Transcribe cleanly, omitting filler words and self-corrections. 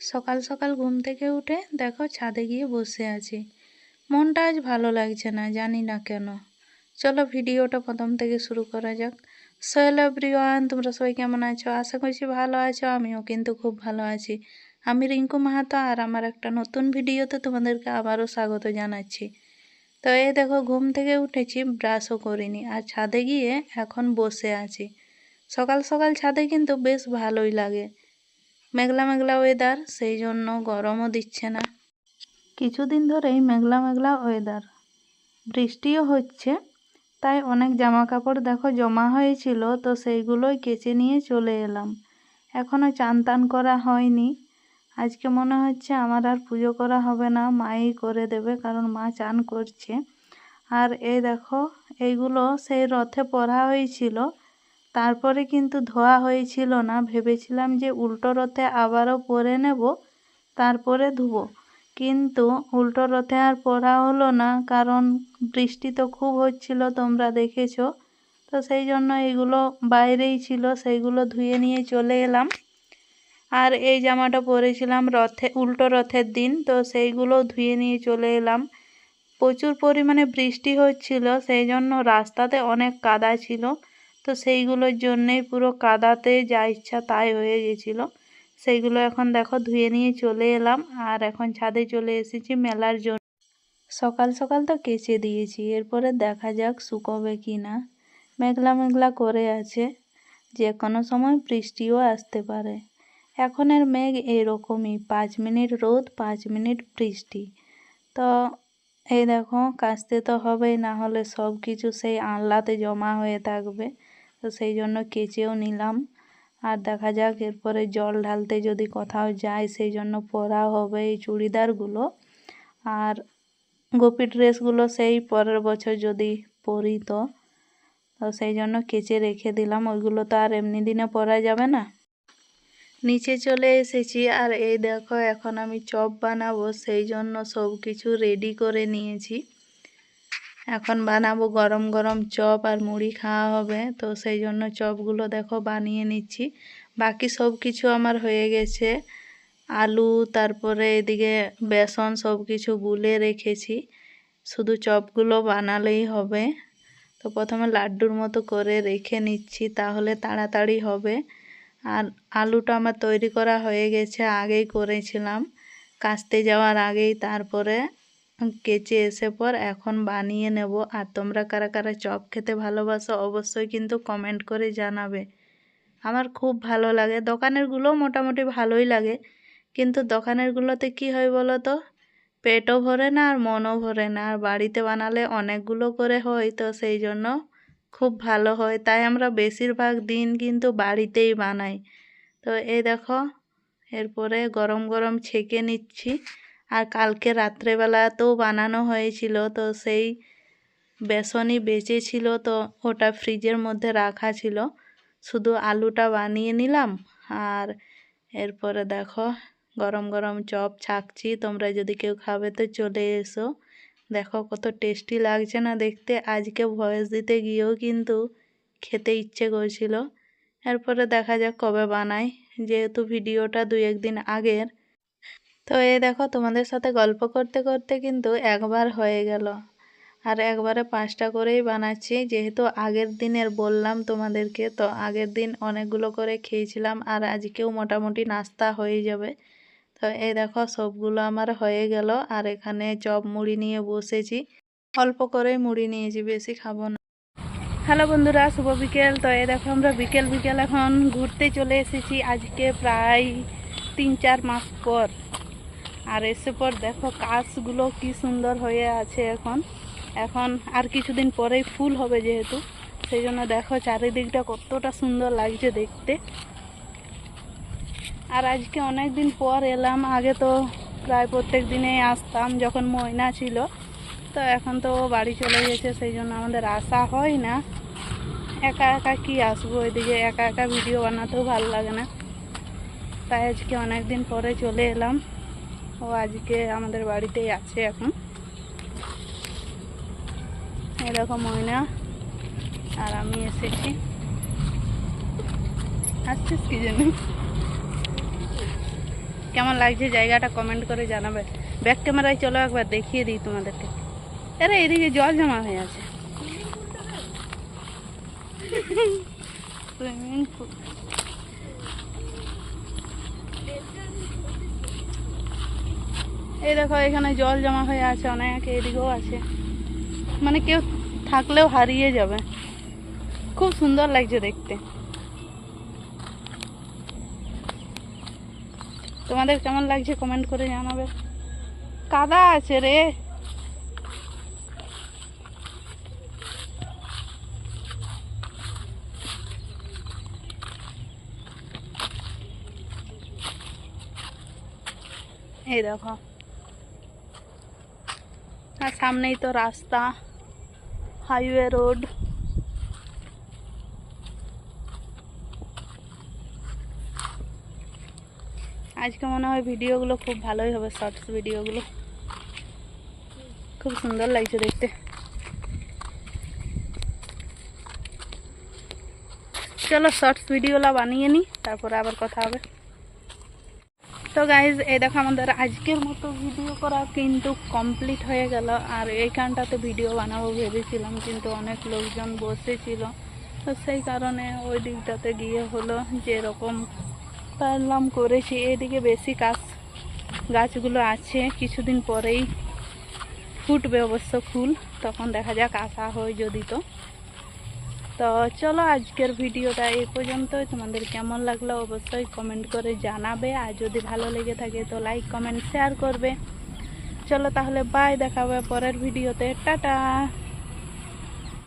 সকাল সকাল ঘুম থেকে উঠে দেখো ছাদে গিয়ে বসে আছি। মনটা আজ ভালো লাগছে না, জানি না কেন। চলো ভিডিওটা প্রথম থেকে শুরু করা যাক। সো হ্যালো এভরিওয়ান, তোমরা সবাই কেমন আছো? আশা করছি ভালো আছো, আমিও কিন্তু খুব ভালো আছি। আমি রিঙ্কু মাহাতো, আর আমার একটা নতুন ভিডিওতে তোমাদেরকে আবারও স্বাগত জানাচ্ছি। তো এই দেখো ঘুম থেকে উঠেছি, ব্রাশও করিনি, আর ছাদে গিয়ে এখন বসে আছি। সকাল সকাল ছাদে কিন্তু বেশ ভালোই লাগে। মেঘলা মেঘলা ওয়েদার, সেই জন্য গরমও দিচ্ছে না। কিছুদিন ধরেই মেঘলা মেঘলা ওয়েদার, বৃষ্টিও হচ্ছে, তাই অনেক জামা কাপড় দেখো জমা হয়েছিল, তো সেইগুলোই কেচে নিয়ে চলে এলাম। এখনও চান টান করা হয়নি। আজকে মনে হচ্ছে আমার আর পুজো করা হবে না, মাই করে দেবে, কারণ মা চান করছে। আর এই দেখো এইগুলো সেই রথে পরা হয়েছিল, তারপরে কিন্তু ধোয়া হয়েছিল না। ভেবেছিলাম যে উল্টো রথে আবারও পরে নেব, তারপরে ধুবো, কিন্তু উল্টো রথে আর পরা হলো না, কারণ বৃষ্টি তো খুব হচ্ছিল, তোমরা দেখেছো। তো সেই জন্য এগুলো বাইরেই ছিল, সেইগুলো ধুয়ে নিয়ে চলে এলাম। আর এই জামাটা পরেছিলাম উল্টো রথের দিন, তো সেইগুলো ধুয়ে নিয়ে চলে এলাম। প্রচুর পরিমাণে বৃষ্টি হচ্ছিল, সেই জন্য রাস্তাতে অনেক কাদা ছিল, তো সেইগুলোর জন্যেই পুরো কাদাতে যা ইচ্ছা তাই হয়ে গেছিলো। সেইগুলো এখন দেখো ধুয়ে নিয়ে চলে এলাম, আর এখন ছাদে চলে এসেছি মেলার জন্য। সকাল সকাল তো কেচে দিয়েছি, এরপরে দেখা যাক শুকোবে কি না। মেঘলা মেঘলা করে আছে, যে কোনো সময় বৃষ্টিও আসতে পারে। এখনের মেঘ এরকমই, 5 মিনিট রোদ 5 মিনিট বৃষ্টি। তো এই দেখো কাচতে তো হবেই, না হলে সব কিছু সেই আনলাতে জমা হয়ে থাকবে। তো সেই জন্য কেচেও নিলাম। আর দেখা যাক এরপরে জল ঢালতে যদি কোথাও যায়, সেই জন্য পরা হবে এই চুড়িদারগুলো। আর গোপী ড্রেসগুলো সেই পরের বছর যদি পরি, তো সেই জন্য কেচে রেখে দিলাম। ওইগুলো তো আর এমনি দিনে পরা যাবে না। নিচে চলে এসেছি, আর এই দেখো এখন আমি চপ বানাবো, সেই জন্য সব কিছু রেডি করে নিয়েছি। এখন বানাবো গরম গরম চপ, আর মুড়ি খাওয়া হবে, তো সেই জন্য চপগুলো দেখো বানিয়ে নিচ্ছি। বাকি সব কিছু আমার হয়ে গেছে। আলু, তারপরে এদিকে বেসন সব কিছু গুলে রেখেছি, শুধু চপগুলো বানালেই হবে। তো প্রথমে লাড্ডুর মতো করে রেখে নিচ্ছি, তাহলে তাড়াতাড়ি হবে। আর আলুটা আমার তৈরি করা হয়ে গেছে, আগেই করেছিলাম কাচতে যাওয়ার আগেই, তারপরে কেচে এসে পর এখন বানিয়ে নেব। আর তোমরা কারা কারা চপ খেতে ভালোবাসো অবশ্যই কিন্তু কমেন্ট করে জানাবে। আমার খুব ভালো লাগে, দোকানেরগুলো মোটামুটি ভালোই লাগে, কিন্তু দোকানেরগুলোতে কি হয় বলো তো, পেটও ভরে না আর মনও ভরে না। আর বাড়িতে বানালে অনেকগুলো করে হয়, তো সেই জন্য খুব ভালো হয়, তাই আমরা বেশিরভাগ দিন কিন্তু বাড়িতেই বানাই। তো এই দেখো এরপরে গরম গরম ছেঁকে নিচ্ছি। আর কালকে রাত্রেবেলাতেও বানানো হয়েছিল, তো সেই বেসনই বেঁচেছিল, তো ওটা ফ্রিজের মধ্যে রাখা ছিল। শুধু আলুটা বানিয়ে নিলাম, আর এরপরে দেখো গরম গরম চপ ছাকছি। তোমরা যদি কেউ খাবে তো চলে এসো। দেখো কত টেস্টি লাগছে না দেখতে। আজকে ভয়েস দিতে গিয়েও কিন্তু খেতে ইচ্ছে করছিল। এরপরে দেখা যাক কবে বানাই, যেহেতু ভিডিওটা 2-1 দিন আগের। তো এই দেখো তোমাদের সাথে গল্প করতে করতে কিন্তু একবার হয়ে গেল, আর একবারে 5টা করেই বানাচ্ছি, যেহেতু আগের দিনের বললাম তোমাদেরকে। তো আগের দিন অনেকগুলো করে খেয়েছিলাম, আর আজকেও মোটামুটি নাস্তা হয়ে যাবে। তো এই দেখো সবগুলো আমার হয়ে গেল, আর এখানে চপ মুড়ি নিয়ে বসেছি। অল্প করেই মুড়ি নিয়েছি, বেশি খাবো না। হ্যালো বন্ধুরা, শুভ বিকেল। তো এই দেখো আমরা বিকেল বিকেল এখন ঘুরতে চলে এসেছি, আজকে প্রায় 3-4 মাস পর। আর এসে পর দেখো গাছগুলো কি সুন্দর হয়ে আছে। এখন আর কিছুদিন পরেই ফুল হবে, যেহেতু সেই জন্য দেখো চারিদিকটা কতটা সুন্দর লাগছে দেখতে। আর আজকে অনেক দিন পর এলাম, আগে তো প্রায় প্রত্যেক দিনেই আসতাম যখন ময়না ছিল। তো এখন তো বাড়ি চলে গেছে, সেই জন্য আমাদের আসা হয় না। একা একা কি আসবো, এদিকে একা একা ভিডিও বানাতেও ভালো লাগে না, তাই আজকে অনেক দিন পরে চলে এলাম। ও আজকে আমাদের বাড়িতেই আছে এখন। এরকম ময়না আর আমি এসেছি। আসছিস কি জন্য? কেমন লাগছে জায়গাটা কমেন্ট করে জানাবে। ব্যাক ক্যামেরায় চলো একবার দেখিয়ে দিই তোমাদেরকে। আরে এদিকে জল জমা হয়ে আছে। Swimming pool. এই দেখো এখানে জল জমা হয়ে আছে অনেক, এদিকেও আছে, মানে কেউ থাকলেও হারিয়ে যাবে। খুব সুন্দর লাগছে দেখতে। তোমাদের কেমন লাগছে কমেন্ট করে জানাবে। কাদা আছে রে। এই দেখো, আর সামনেই তো রাস্তা, হাইওয়ে রোড। আজকে মনে হয় ভিডিওগুলো খুব ভালোই হবে, শর্টস ভিডিওগুলো খুব সুন্দর লাগছে দেখতে। চলো শর্টস ভিডিওলা বানিয়ে নিই, তারপরে আবার কথা হবে। তো গাইজ এই দেখো আমাদের আজকের মতো ভিডিও করা কিন্তু কমপ্লিট হয়ে গেল। আর এইখানটাতে ভিডিও বানাবো ভেবেছিলাম, কিন্তু অনেক লোকজন বসেছিল, তো সেই কারণে ওই দিকটাতে গিয়ে হলো যেরকম পারলাম করেছি। এদিকে বেশি গাছগুলো আছে, কিছুদিন পরেই ফুটবে অবশ্য ফুল, তখন দেখা যাক আসা হয় যদি। তো চলো আজকের ভিডিওটা এই পর্যন্তই। তোমাদের কেমন লাগলো অবশ্যই কমেন্ট করে জানাবে, আর যদি ভালো লেগে থাকে তো লাইক কমেন্ট শেয়ার করবে। চলো তাহলে বাই, দেখা হবে পরের ভিডিওতে। টাটা।